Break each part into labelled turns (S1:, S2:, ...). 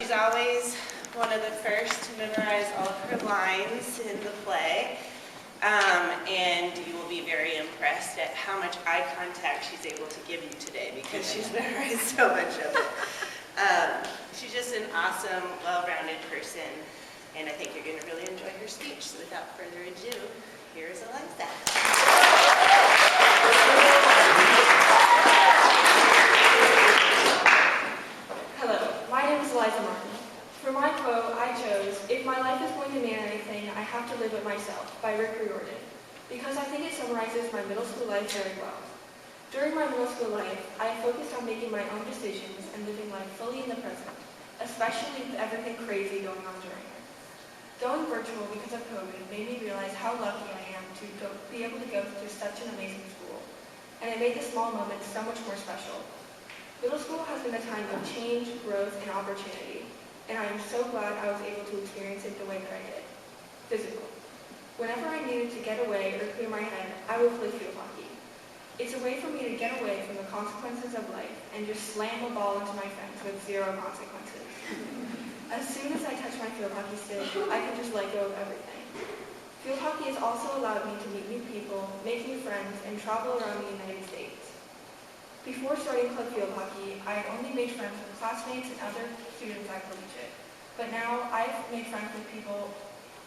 S1: She's always one of the first to memorize all of her lines in the play, and you will be very impressed at how much eye contact she's able to give you today because she's memorized so much of it. She's just an awesome, well-rounded person, and I think you're going to really enjoy her speech. So without further ado, here is Eliza.
S2: Hello, my name is Eliza Martin. For my quote, I chose, "If my life is going to mean anything, I have to live it myself," by Rick Riordan, because I think it summarizes my middle school life very well. During my middle school life, I focused on making my own decisions and living life fully in the present, especially with everything crazy going on during it. Going virtual because of COVID made me realize how lucky I am to be able to go through such an amazing school, and it made the small moments so much more special. Middle school has been a time of change, growth, and opportunity, and I am so glad I was able to experience it the way that I did. Physical. Whenever I needed to get away or clear my head, I would play field hockey. It's a way for me to get away from the consequences of life and just slam a ball into my fence with zero consequences. As soon as I touch my field hockey stick, I can just let go of everything. Field hockey has also allowed me to meet new people, make new friends, and travel around the United States. Before starting club field hockey, I had only made friends with classmates and other students at collegiate. But now I've made friends with people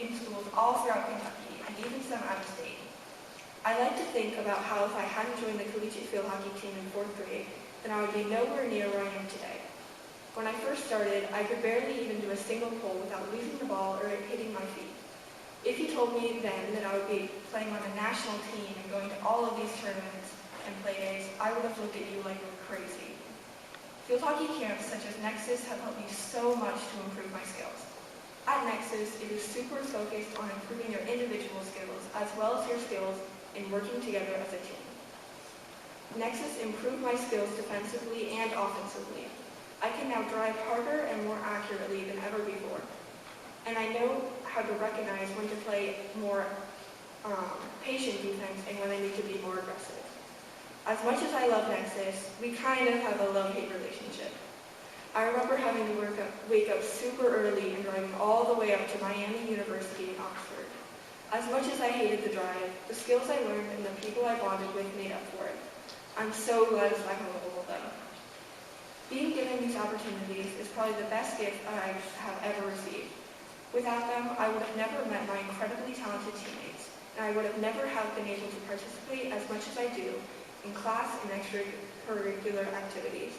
S2: in schools all throughout Kentucky and even some out of state. I like to think about how if I hadn't joined the collegiate field hockey team in 4th grade, then I would be nowhere near where I am today. When I first started, I could barely even do a single pull without losing the ball or it hitting my feet. If you told me then that I would be playing on a national team and going to all of these tournaments and play days, I would have looked at you like you were crazy. Field hockey camps such as Nexus have helped me so much to improve my skills. At Nexus, it is super focused on improving your individual skills as well as your skills in working together as a team. Nexus improved my skills defensively and offensively. I can now drive harder and more accurately than ever before. And I know how to recognize when to play more patient defense and when I need to be more aggressive. As much as I love Nexus, we kind of have a love-hate relationship. I remember having to wake up super early and driving all the way up to Miami University in Oxford. As much as I hated the drive, the skills I learned and the people I bonded with made up for it. I'm so glad it's back on the level though. Being given these opportunities is probably the best gift I have ever received. Without them, I would have never met my incredibly talented teammates, and I would have never have been able to participate as much as I do in class and extracurricular activities.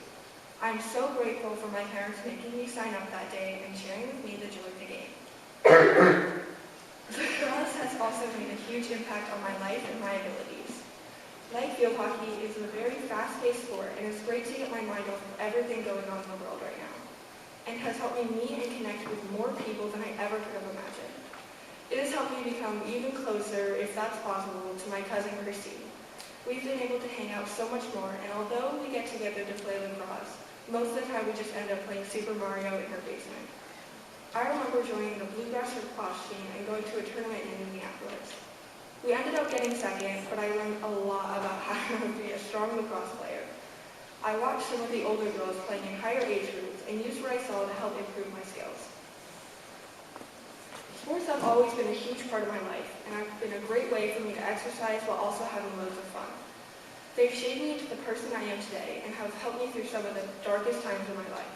S2: I am so grateful for my parents making me sign up that day and sharing with me the joy of the game. Lacrosse has also made a huge impact on my life and my abilities. Like field hockey is a very fast-paced sport, and it's great to get my mind off of everything going on in the world right now, and has helped me meet and connect with more people than I ever could have imagined. It has helped me become even closer, if that's possible, to my cousin Christine. We've been able to hang out so much more, and although we get together to play lacrosse, most of the time we just end up playing Super Mario in her basement. I remember joining the Bluegrass lacrosse team and going to a tournament in Minneapolis. We ended up getting second, but I learned a lot about how to be a strong lacrosse player. I watched some of the older girls playing in higher age groups and used what I saw to help improve my skills. Sports have always been a huge part of my life, and have been a great way for me to exercise while also having loads of fun. They've shaped me into the person I am today and have helped me through some of the darkest times of my life.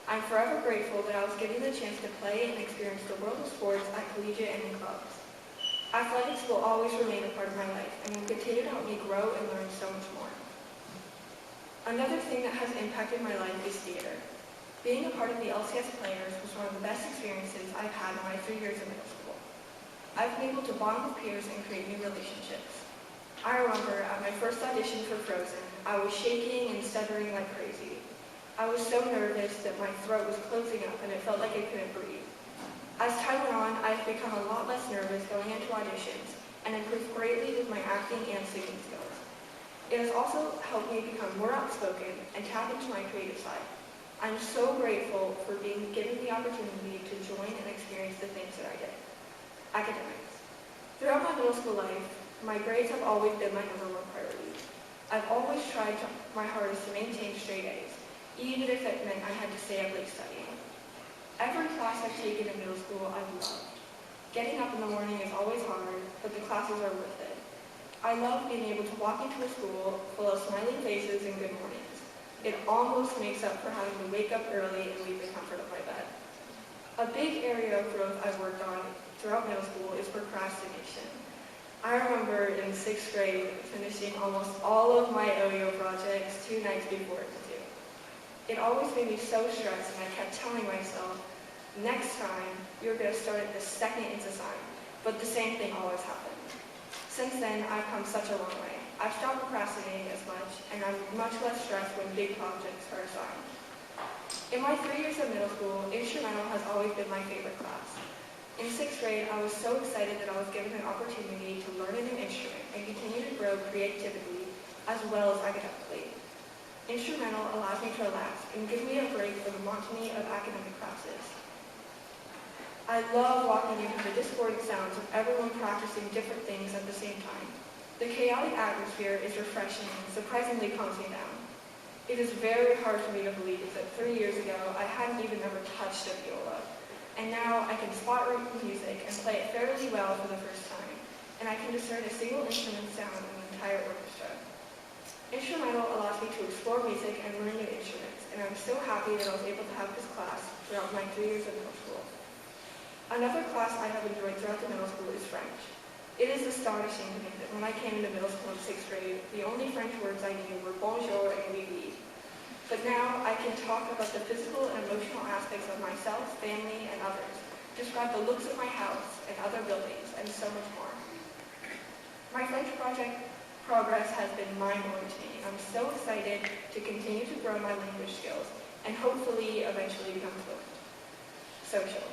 S2: I'm forever grateful that I was given the chance to play and experience the world of sports at collegiate and in clubs. Athletics will always remain a part of my life and will continue to help me grow and learn so much more. Another thing that has impacted my life is theater. Being a part of the LCS Players was one of the best experiences I've had in my 3 years of middle school. I've been able to bond with peers and create new relationships. I remember at my first audition for Frozen, I was shaking and stuttering like crazy. I was so nervous that my throat was closing up and it felt like I couldn't breathe. As time went on, I've become a lot less nervous going into auditions and improved greatly with my acting and singing skills. It has also helped me become more outspoken and tap into my creative side. I'm so grateful for being given the opportunity to join and experience the things that I did. Academics. Throughout my middle school life, my grades have always been my #1 priority. I've always tried my hardest to maintain straight A's, even if it meant I had to stay up late studying. I've taken in middle school I've loved. Getting up in the morning is always hard, but the classes are worth it. I love being able to walk into a school full of smiling faces and good mornings. It almost makes up for having to wake up early and leave the comfort of my bed. A big area of growth I've worked on throughout middle school is procrastination. I remember in 6th grade finishing almost all of my OYO projects 2 nights before it was due. It always made me so stressed, and I kept telling myself, next time you're going to start it the second it's assigned, but the same thing always happened. Since then, I've come such a long way. I've stopped procrastinating as much, and I'm much less stressed when big projects are assigned. In my 3 years of middle school, instrumental has always been my favorite class. In 6th grade, I was so excited that I was given an opportunity to learn a new instrument and continue to grow creatively as well as academically. Instrumental allows me to relax and gives me a break from the monotony of academic classes. I love walking into the discordant sounds of everyone practicing different things at the same time. The chaotic atmosphere is refreshing and surprisingly calms me down. It is very hard for me to believe that 3 years ago I hadn't even ever touched a viola. And now I can spot read music and play it fairly well for the first time, and I can discern a single instrument sound in the entire orchestra. Instrumental allows me to explore music and learn new instruments, and I'm so happy that I was able to have this class throughout my 3 years of middle school. Another class I have enjoyed throughout the middle school is French. It is astonishing to me that when I came into middle school in 6th grade, the only French words I knew were bonjour and oui oui. But now I can talk about the physical and emotional aspects of myself, family, and others, describe the looks of my house and other buildings, and so much more. My French project progress has been mind-blowing to me, and I'm so excited to continue to grow my language skills and hopefully eventually become fluent. Social.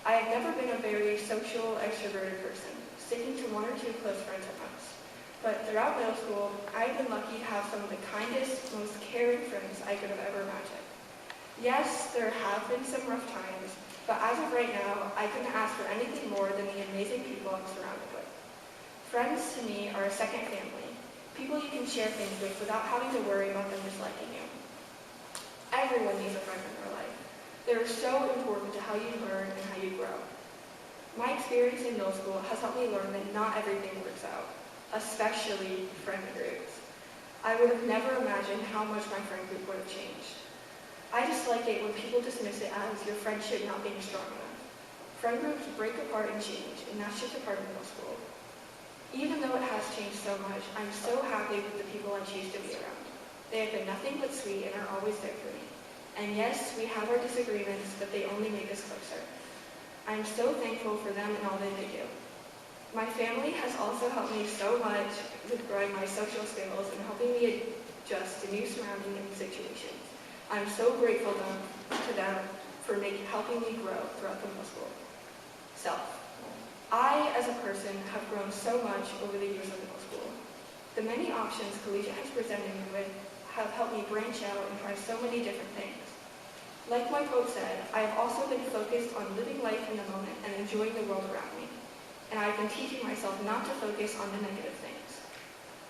S2: I have never been a very social, extroverted person, sticking to 1 or 2 close friends at most. But throughout middle school, I've been lucky to have some of the kindest, most caring friends I could have ever imagined. Yes, there have been some rough times, but as of right now, I couldn't ask for anything more than the amazing people I'm surrounded with. Friends to me are a second family, people you can share things with without having to worry about them disliking you. Everyone needs a friend in their life. They're so important to how you learn and how you grow. My experience in middle school has helped me learn that not everything works out, especially friend groups. I would have never imagined how much my friend group would have changed. I dislike it when people dismiss it as your friendship not being strong enough. Friend groups break apart and change, and that's just a part of middle school. Even though it has changed so much, I'm so happy with the people I choose to be around. They have been nothing but sweet and are always there for me. And yes, we have our disagreements, but they only make us closer. I'm so thankful for them and all that they do. My family has also helped me so much with growing my social skills and helping me adjust to new surroundings and situations. I'm so grateful to them for helping me grow throughout the middle school. Self. I, as a person, have grown so much over the years of middle school. The many options collegiate has presented me with have helped me branch out and try so many different things. Like my quote said, I have also been focused on living life in the moment and enjoying the world around me. And I've been teaching myself not to focus on the negative things.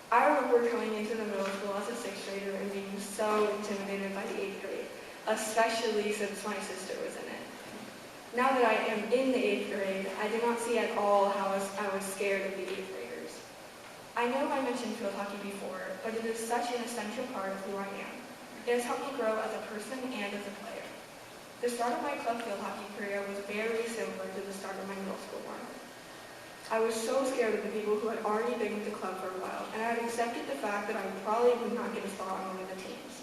S2: I remember coming into the middle school as a 6th grader and being so intimidated by the 8th grade, especially since my sister was in it. Now that I am in the 8th grade, I do not see at all how I was scared of the 8th graders. I know I mentioned field hockey before, but it is such an essential part of who I am. It has helped me grow as a person and as a player. The start of my club field hockey career was very similar to the start of my middle school one. I was so scared of the people who had already been with the club for a while, and I had accepted the fact that I probably would not get a spot on one of the teams.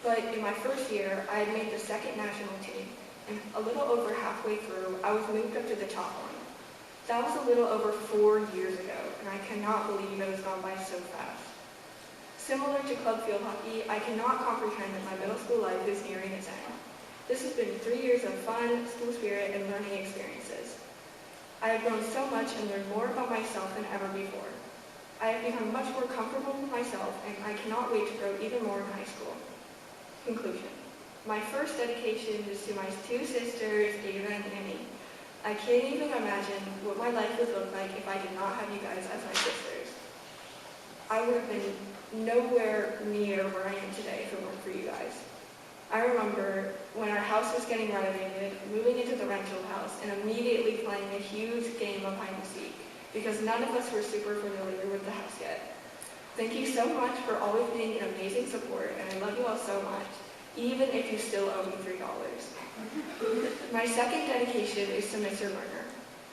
S2: But in my first year, I had made the 2nd national team, and a little over halfway through, I was moved up to the top one. That was a little over 4 years ago, and I cannot believe it has gone by so fast. Similar to club field hockey, I cannot comprehend that my middle school life is nearing its end. This has been 3 years of fun, school spirit, and learning experiences. I have grown so much and learned more about myself than ever before. I have become much more comfortable with myself, and I cannot wait to grow even more in high school. Conclusion. My first dedication is to my 2 sisters, Ava and Annie. I can't even imagine what my life would look like if I did not have you guys as my sisters. I would have been nowhere near where I am today if it weren't for you guys. I remember when our house was getting renovated, moving into the Ranch Old House and immediately playing a huge game of hide and seek, because none of us were super familiar with the house yet. Thank you so much for always being an amazing support, and I love you all so much, even if you still owe me $3. My second dedication is to Mr. Lerner.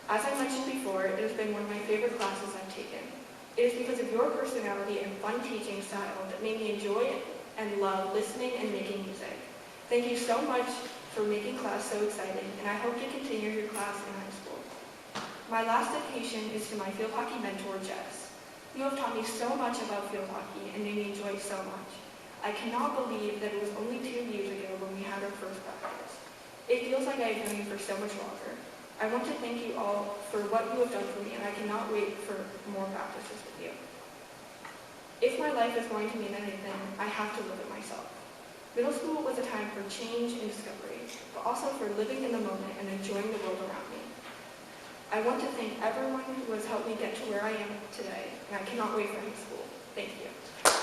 S2: As I mentioned before, it has been one of my favorite classes I've taken. It is because of your personality and fun teaching style that made me enjoy and love listening and making music. Thank you so much for making class so exciting, and I hope you continue your class in high school. My last dedication is to my field hockey mentor, Jess. You have taught me so much about field hockey and made me enjoy it so much. I cannot believe that it was only 2 years ago when we had our first practice. It feels like I have known you for so much longer. I want to thank you all for what you have done for me, and I cannot wait for more practices with you. If my life is going to mean anything, I have to live it myself. Middle school was a time for change and discovery, but also for living in the moment and enjoying the world around me. I want to thank everyone who has helped me get to where I am today, and I cannot wait for high school. Thank you.